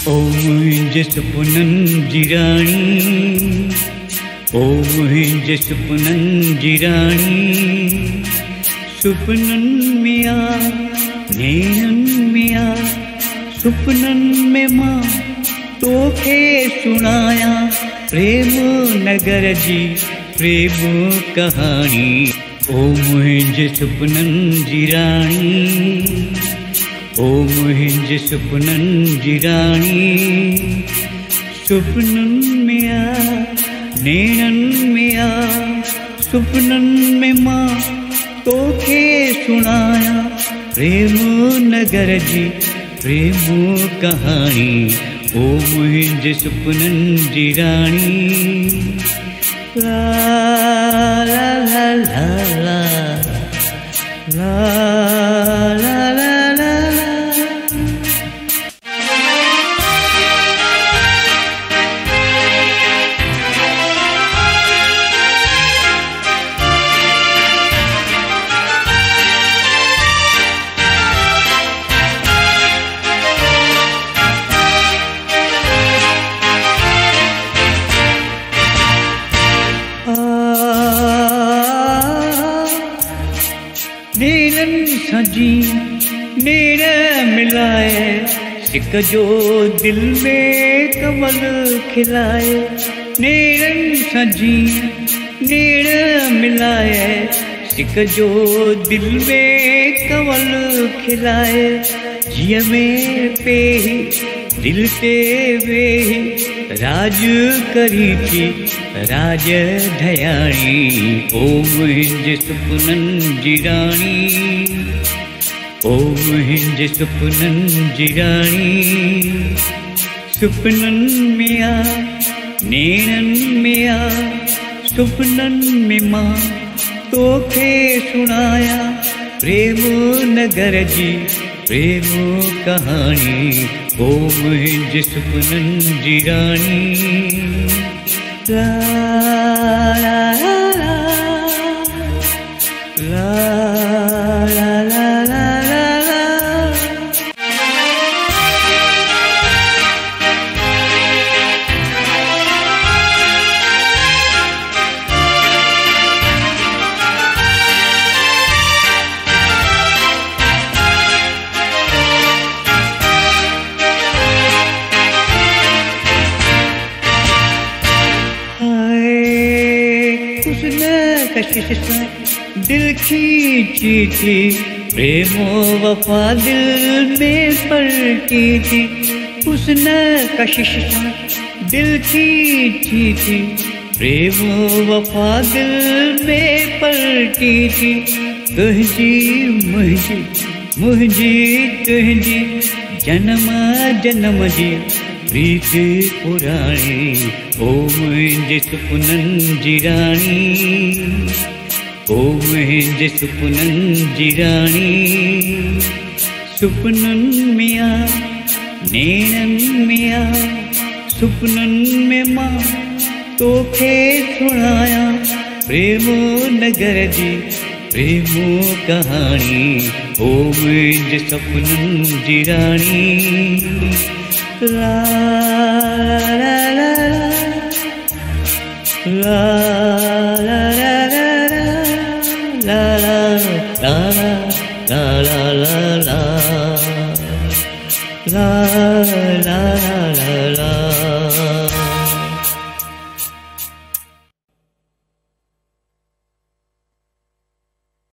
ओ मुंहिंजे सुपननि जी राणी, ओ मुंहिंजे सुपननि जी राणी, सुपननि में आ नेरनि में आ, सुपननि में मां तोखे सुणाया प्रेम नगर जी प्रेम कहानी। ओ मुंहिंजे सुपननि जी राणी, ओ मुंहिंजे सुपननि जी राणी, सुपननि में आ नेरनि में आ, सुपननि में मां तोखे सुणाया प्रेम नगर जी प्रेम कहानी। ओ मुंहिंजे सुपननि जी राणी, ला ला ला ला ला ला ला ला ला। नेरनि सां जी नेर मिलाए, सिक जो दिल में कमल खिलाए। नेरनि सां जी नेर मिलाए, सिक जो दिल में कमल खिलाए। जिय में पेही दिल ते वेही, राज करी थी राज धयाणी। ओ मुंहिंजे सुपननि जी राणी, ओ मुंहिंजे सुपननि जी राणी, सुपननि में आ नेरनि में आ, सुपननि में मां तोखे सुणाया प्रेम नगर जी प्रेम कहानी। ओ मुंहिंजे सुपननि जी राणी, ला ला ला ला ला ला ला ला। कशिश सां दिल खींची थी, प्रेमो वफा दिल में पलटी थी। उसने कशिश सां दिल खींची थी, प्रेमो वफा दिल में पलटी थी। तुझी मुझी मुझी तुझी जन्म जन्म जी प्रीत पुराणी। ओ मुंहिंजे सुपननि जी राणी, ओ मुंहिंजे सुपननि जी राणी, सुपननि में आ नेरनि में आ, सुपननि में मां तोखे सुणाया प्रेम नगर जी प्रेम कहानी। ओ मुंहिंजे सुपननि जी राणी, ला ला ला ला ला ला ला ला ला ला ला ला ला ला ला ला ला।